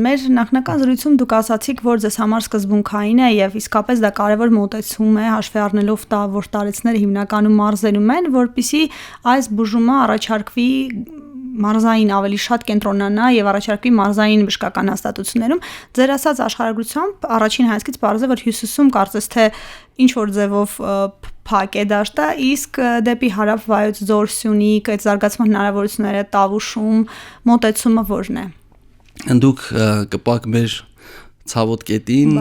մեր նախնական զրույցում դուք ասացիք, որ ձեզ համար սկզբունքային է եւ իսկապես դա կարեւոր մոտեցում է հաշվի առնելով դա, որ տարեցները հիմնականում մարզերում են, որpիսի այս բուժումը առաջարկվի մարզային ավելի շատ կենտրոնանա եւ առաջարկվի մարզային բժշկական հաստատություններում։ Ձեր ասած աշխարհագրությամբ առաջին հայացքից պարզ է, որ Հյուսիսում կարծես թե ինչ որ ձևով փակ է դաշտը, իսկ դեպի հարավ Վայոց Ձոր, Սյունիք, այդ զարգացման հնարավորությունները Տավուշում մոտեցումը որն է։ Դուք կպակ մեր ցավոտ կետին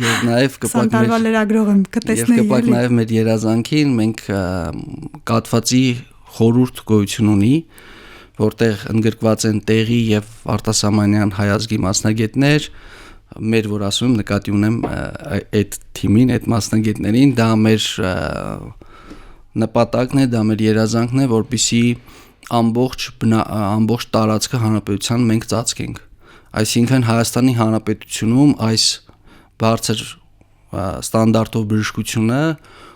եւ նաեւ կպակ նաեւ մեր երազանքին մենք կատվածի խորհուրդ գոյություն ունի, որտեղ ընդգրկված են տեղի եւ արտասահմանյան հայազգի մասնագետներ, մեր որ ասում նկատի ունեմ այդ թիմին, այդ մասնագետներին, դա մեր նպատակն է, դա մեր երազանքն է, որպեսզի ամբողջ տարածքը հանրապետության մենք ծածկենք։ Այսինքն Հայաստանի Հանրապետությունում այս բարձր ստանդարտով բժշկությունը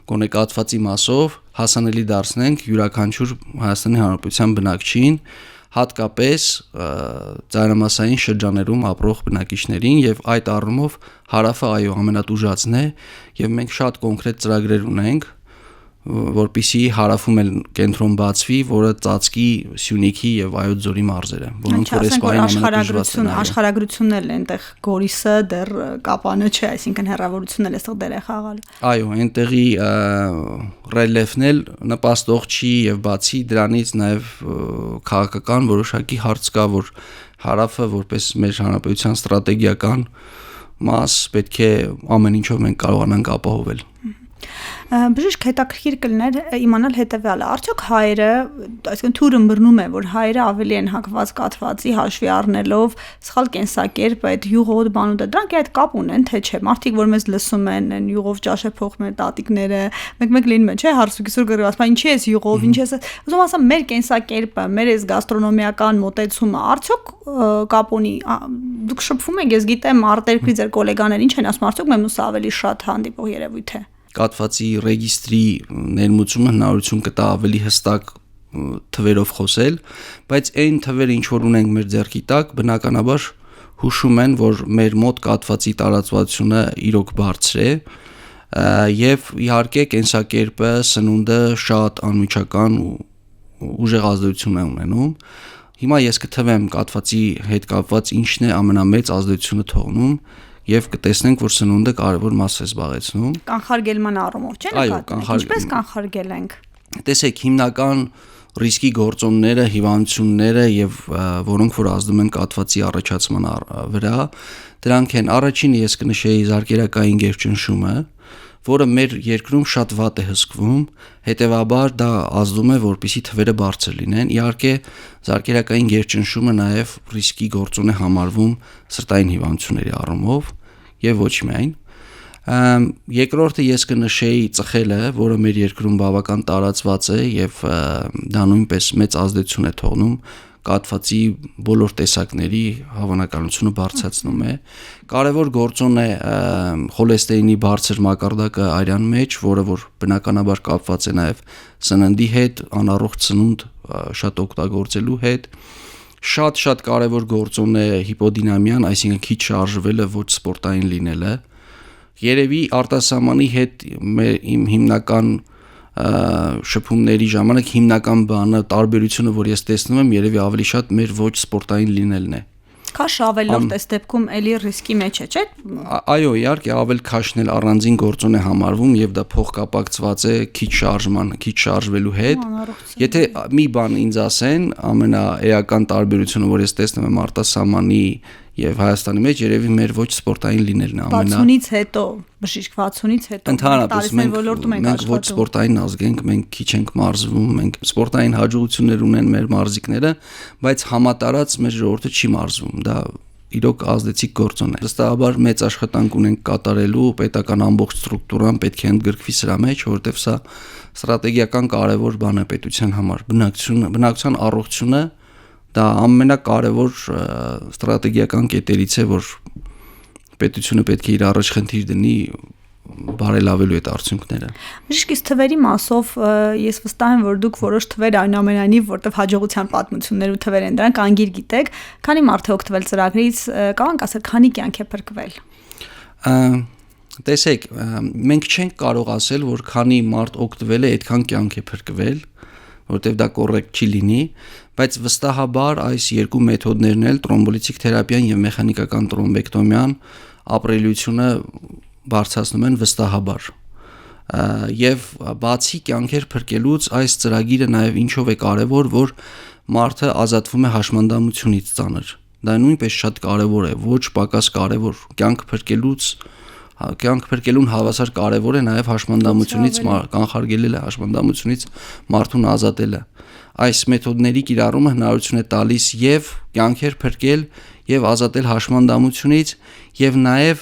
գոնե կաթվածի մասով հասանելի դարձնենք յուրաքանչյուր Հայաստանի Հանրապետության բնակչին, հատկապես ծայրամասային շրջաներում ապրող բնակիչներին եւ այդ առումով հարավը այո ամենատուժածն է եւ մենք շատ կոնկրետ ծրագրեր ունենք, որպեսզի հարավում էլ կենտրոն բացվի, որը ծածկի Սյունիքի եւ Վայոց Ձորի մարզերը, որոնք որ այսպայն ամենատուժվածն են։ Աշխարհագրությունն էլ այնտեղ Գորիսը դեռ կապանը չէ, այսինքն հեռավորությունն էլ էստեղ դեր է խաղալ։ Այո, այնտեղի ռելիեֆն էլ նպաստող չի եւ բացի դրանից նաեւ քաղաքական որոշակի հարց կա, որ հարավը որպես մեր հանրապետության ստրատեգիական մաս պետք է ամեն ինչով մենք կարողանանք ապահովել։ Բժիշկ հետաքրքիր կլիներ իմանալ հետևյալը, արդյոք հայերը, այսինքն թուրը բռնում է, որ հայերը ավելի են հակված կաթվածի հաշվի առնելով սխալ կենսակերպը, այդ յուղոտ բանուտը, դրանք այդ կապ ունեն, թե չէ, մարդիկ որ մեզ լսում են յուղով ճաշեփող մեր տատիկները, մեկ լինում է, չէ, հարցուկիսուր գրված, բայց ինչի է յուղով, ինչի է, ուզում ասեմ, մեր կենսակերպը, մեր այս գաստրոնոմիական մոտեցումը, արդյոք կապ ունի, դուք շփվում եք, ես գիտեմ, արտերկրի ձեր գոլեգաներ ինչ են ասում, արդյոք մեմուս ավելի շատ հանդիպող երևույթ է։ Կաթվածի ռեգիստրի ներմուծումը հնարավորություն կտա ավելի հստակ թվերով խոսել, բայց այն թվերը ինչ որ ունենք մեր ձեռքի տակ, բնականաբար հուշում են, որ մեր մոտ կաթվածի տարածվածությունը իրոք բարձր է, եւ իհարկե կենսակերպը, սնունդը շատ անմիջական ու ուժեղ ազդեցություն է ունենում։ Հիմա ես կթվեմ կաթվածի հետ կապված ինչն է ամենամեծ ազդեցությունը թողնում եւ կտեսնենք, որ սնունդը կարևոր մաս է զբաղեցնում։ Կանխարգելման առումով, չէ՞, ինչպես կանխարգել ենք։ Տեսեք, հիմնական ռիսկի գործոնները, հիվանդությունները եւ որոնք որ ազդում են կաթվածի առաջացման վրա, դրանք են առաջինը ես կնշեի զարկերակային գերճնշումը, որը մեր երկրում շատ վատ է հսկվում, հետեւաբար դա ազդում է, որպեսզի թվերը բարձր լինեն։ Իհարկե, զարկերակային գերճնշումը նաեւ ռիսկի գործոն է համարվում սրտային հիվանդությունների առումով եւ ոչ միայն։ Երկրորդը ես կնշեի ծխելը, որը մեր երկրում բավական տարածված է եւ դա նույնպես մեծ ազդեցություն է թողնում կաթվածի բոլոր տեսակների հավանականությունը բարձրացնում է։ Կարևոր գործոն է խոլեստերինի բարձր մակարդակը արյան մեջ, որը որ բնականաբար կապված է նաև սննդի հետ, անառողջ սնունդ շատ օգտագործելու հետ։ Շատ կարևոր գործոն է հիպոդինամիան, այսինքն քիչ շարժվելը, ոչ սպորտային լինելը։ Երևի արտասահմանի հետ իմ հիմնական շփումների ժամանակ հիմնական բանը տարբերությունը, որ ես տեսնում եմ, երևի ավելի շատ մեր ոչ սպորտային լինելն է։ Քաշ ավելորդ այս դեպքում էլի ռիսկի մեջ է, չէ՞։ Այո, իհարկե, ավել քաշն էլ առանձին գործոն է համարվում եւ դա փոխկապակցված է քիչ շարժվելու հետ։ Եթե մի բան ինձ ասեն, ամենաէական տարբերությունը, որ ես տեսնում եմ արտասահմանի եւ Հայաստանի մեջ, երևի մեր ոչ սպորտային լինելն է 60-ից հետո, բժիշկ 60-ից հետո ընդհանրապես մենք ոչ սպորտային ազգ ենք, մենք քիչ ենք մարզվում, մենք սպորտային հաջողություններ ունեն մեր մարզիկները, բայց համատարած մեր ժողովուրդը չի մարզվում, դա իրոք ազդեցիկ գործոն է։ Վստահաբար մեծ աշխատանք ունենք կատարելու, պետական ամբողջ ստրուկտուրան պետք է ընդգրկվի սրա մեջ, որովհետև սա ստրատեգիական կարևոր բան է պետության համար։ Բնակչության առողջությունը դա ամենակարևոր ստրատեգիական կետերից է, որ պետությունը պետք է իր առաջ խնդիր դնի բարելավելու այդ արդյունքները։ Իսկ իսկ թվերի մասով ես վստահ եմ, որ դուք որոշ թվեր այնուամենայնիվ, որտեղ հաջողության պատմություններ ու թվեր են դրանք անգիր գիտեք, քանի մարդ է օգտվել ծրագրից, կարող ասել, քանի կյանք է փրկվել։ Տեսեք, մենք չենք կարող ասել, որ քանի մարդ օգտվել է, այդքան կյանք է փրկվել, որտեղ դա կոռեկտ չի լինի, բայց վստահաբար այս երկու մեթոդներն էլ տրոմբոլիցիկ թերապիան եւ մեխանիկական տրոմբեկտոմիան ապրելիությունը բարձրացնում են վստահաբար։ Եվ բացի կյանքեր փրկելուց այս ծրագիրը նաեւ ինչով է կարեւոր, որ մարդը ազատվում է հաշմանդամությունից ծանր։ Դա նույնպես շատ կարեւոր է, ոչ պակաս կարեւոր։ Կյանք փրկելուն հավասար կարևոր է նաև հաշմանդամությունից կանխարգելելը, հաշմանդամությունից մարդուն ազատելը։ Այս մեթոդների կիրառումը հնարավորություն է տալիս եւ կյանքեր փրկել եւ ազատել հաշմանդամությունից եւ նաև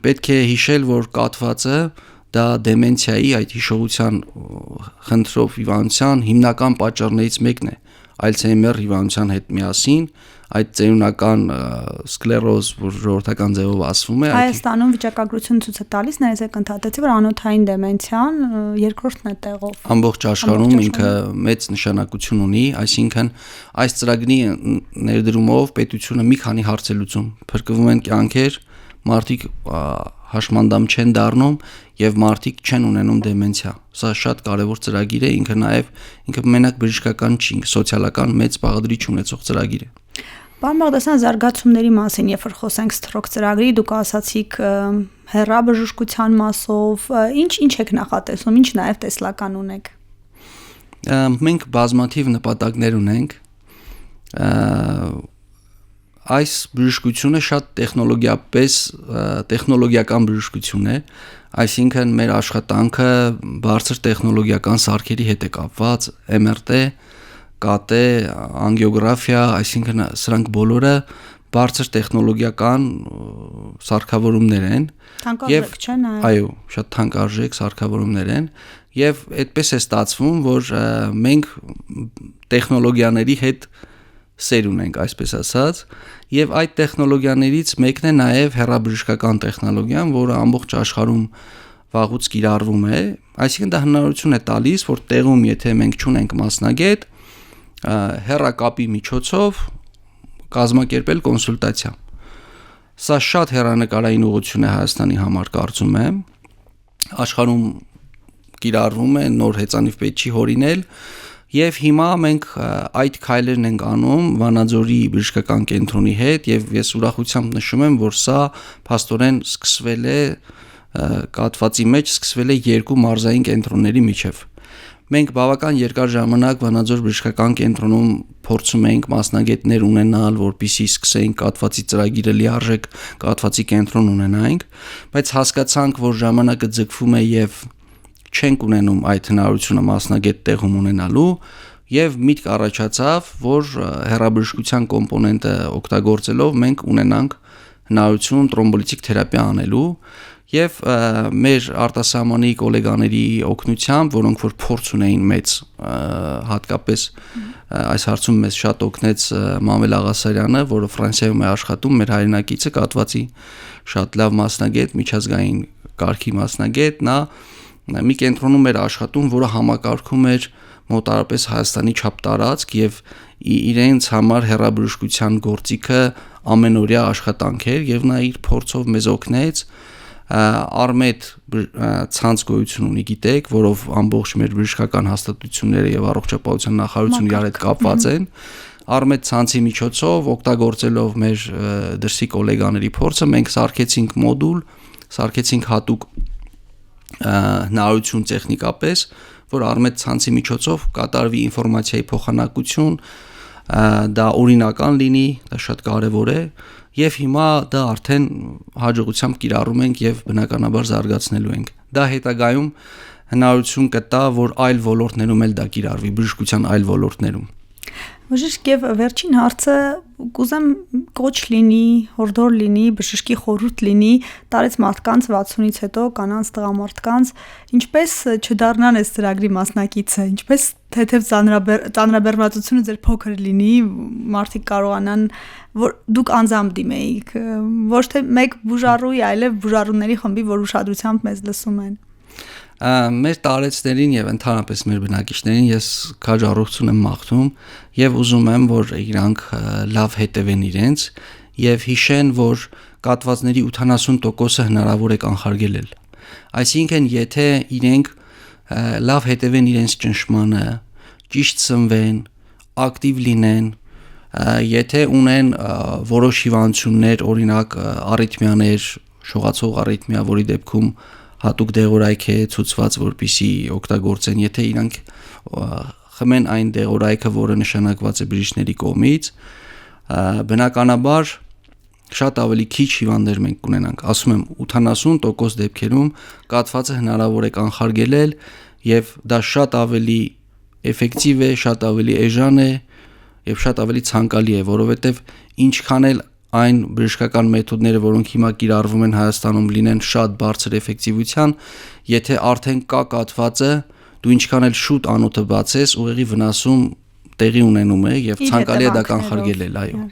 պետք է հիշել, որ կաթվածը դա դեմենցիայի այդ հիշողության խնդրով հիվանդության հիմնական պատճառներից մեկն է։ Ալցհեյմեր հիվանդության հետ միասին այդ ծերունական սկլերոզ, որ ժողովրդական ձևով ասվում է, Հայաստանում վիճակագրություն ցույց է տալիս, ներես եք ընդհատեցի, որ անոթային դեմենցիան երկրորդն է տեղով։ Ամբողջ աշխարհում ինքը մեծ նշանակություն ունի, այսինքն այս ծրագրի ներդրումով պետությունը մի քանի հարց է լուծում, փրկվում են կյանքեր, մարդիկ հաշմանդամ չեն դառնում եւ մարդիկ չեն ունենում դեմենցիա։ Սա շատ կարեւոր ծրագիր է, ինքը մենակ բժշկական չի, սոցիալական մեծ բաղադրիչ ունեցող ծրագիր է։ Պարոն Բաղդասարյան, զարգացումների մասին, երբ որ խոսենք սթրոք ծրագրի, դուք ասացիք հեռաբժշկության մասով, ինչ եք նախատեսում, ինչ նաև տեսլական ունեք։ Մենք բազմաթիվ նպատակներ ունենք։ Այս բժշկությունը շատ տեխնոլոգիական բժշկություն է, այսինքն մեր աշխատանքը բարձր տեխնոլոգիական սարքերի հետ է կապված, MRT, CT, անգիոգրաֆիա, այսինքն սրանք բոլորը բարձր տեխնոլոգիական սարքավորումներ են։ Թանկարժեք չեն, այո, շատ թանկարժեք սարքավորումներ են, եւ այդպես է ստացվում, որ մենք տեխնոլոգիաների հետ սեր ունենք, այսպես ասած, եւ այդ տեխնոլոգիաներից մեկն է նաեւ հեռաբժշկական տեխնոլոգիան, որը ամբողջ աշխարհում վաղուց կիրառվում է, այսինքն դա հնարավորություն է տալիս, որ տեղում, եթե մենք չունենք մասնագետ, հեռակապի միջոցով կազմակերպել կոնսուլտացիա։ Սա շատ հեռանկարային ուղղություն է Հայաստանի համար, կարծում եմ։ Աշխարհում կիրառվում է, նոր հեծանիվ պետք չի հորինել, եւ հիմա մենք այդ քայլերն ենք անում Վանաձորի բժշկական կենտրոնի հետ եւ ես ուրախությամբ նշում եմ, որ սա փաստորեն սկսվել է կաթվածի մեջ սկսվել է երկու մարզային կենտրոնների միջև։ Մենք բավական երկար ժամանակ Վանաձոր բժշկական կենտրոնում փորձում էինք մասնագետներ ունենալ, որպեսզի սկսեինք կաթվածի ծրագիրը լիարժեք կաթվածի կենտրոն ունենայինք, բայց հասկացանք, որ ժամանակը ձգվում է եւ չենք ունենում այդ հնարավորությունը մասնագետ տեղում ունենալու եւ միտք առաջացավ, որ հեռաբժշկության կոմպոնենտը օգտագործելով մենք ունենանք հնարավորություն տրոմբոլիցիկ թերապիա անելու եւ մեր արտասահմանի գոլեգաների օգնությամբ, որոնք որ փորձ ունեին մեծ, հատկապես այս հարցում մեզ շատ օգնեց Մանվել Աղասարյանը, որը Ֆրանսիայում է աշխատում, մեր հայրենակիցը կաթվածի շատ լավ մասնագետ, միջազգային կարգի մասնագետ, նա մի կենտրոնում էր աշխատում, որը համակարգում էր մոտարապես Հայաստանի չափ տարածք եւ իրենց համար հեռաբժշկության գործիքը ամենօրյա աշխատանք էր եւ նա իր փորձով մեզ օգնեց Արմեդ ցանց գոյություն ունի, գիտեք, որով ամբողջ մեր բժշկական հաստատությունները եւ առողջապահության նախարարությունը իրար հետ կապված են։ Արմեդ ցանցի միջոցով օգտագործելով մեր դրսի գոլեգաների փորձը մենք սարքեցինք մոդուլ, սարքեցինք հատուկ հնարավորություն տեխնիկապես, որ Արմեդ ցանցի միջոցով կատարվի ինֆորմացիայի փոխանակություն, դա օրինական լինի, դա շատ կարևոր է եւ հիմա դա արդեն հաջողությամբ կիրառում ենք եւ բնականաբար զարգացնելու ենք։ Դա հետագայում հնարավորություն կտա, որ այլ ոլորտներում էլ դա կիրառվի, բժշկության այլ ոլորտներում։ Բժիշկ եւ վերջին հարցը կուզեմ կոչ լինի, հորդոր լինի, բժշկի խորհուրդ լինի, տարեց մարդկանց 60-ից հետո կանանց տղամարդկանց, ինչպես չդառնան այս ծրագրի մասնակիցը, ինչպես թեթև ծանրաբեռնվածությունը ձեր փոքր լինի, մարդիկ կարողանան որ դուք անձամբ դիմեիք, ոչ թե մեկ բուժառուի, այլև բուժառուների խմբի, որ ուշադրությամբ մեզ լսում են։ Մեր տարեցներին եւ ընդհանրապես մեր բնակիչներին ես քաջ առողջություն եմ մաղթում եւ ուզում եմ, որ իրանք լավ հետևեն իրենց եւ հիշեն, որ կաթվածների 80%-ը հնարավոր է կանխարգելել։ Այսինքն, եթե իրենք լավ հետևեն իրենց ճնշմանը, ճիշտ սնվեն, ակտիվ լինեն, եթե ունեն որոշ հիվանդություններ, օրինակ առիթմիաներ, շողացող առիթմիա, որի դեպքում հատուկ դեղորայք է ցուցված, որպեսզի օգտագործեն, եթե իրանք խմեն այն դեղորայքը, որը նշանակված է բժիշկների կողմից, բնականաբար շատ ավելի քիչ հիվանդներ մենք կունենանք։ Ասում եմ 80% դեպքերում կաթվածը հնարավոր է կանխարգելել եւ դա շատ ավելի էֆեկտիվ է, շատ ավելի էժան է եւ շատ ավելի ցանկալի է, որովհետեւ ինչքան էլ այն բժշկական մեթոդները, որոնք հիմա կիրառվում են Հայաստանում, լինեն շատ բարձր էֆեկտիվության, եթե արդեն կա կաթվածը, դու ինչքան էլ շուտ անոթը բացես, ուղեղի վնասում տեղի ունենում է եւ ցանկալի է դա կանխարգելել, այո։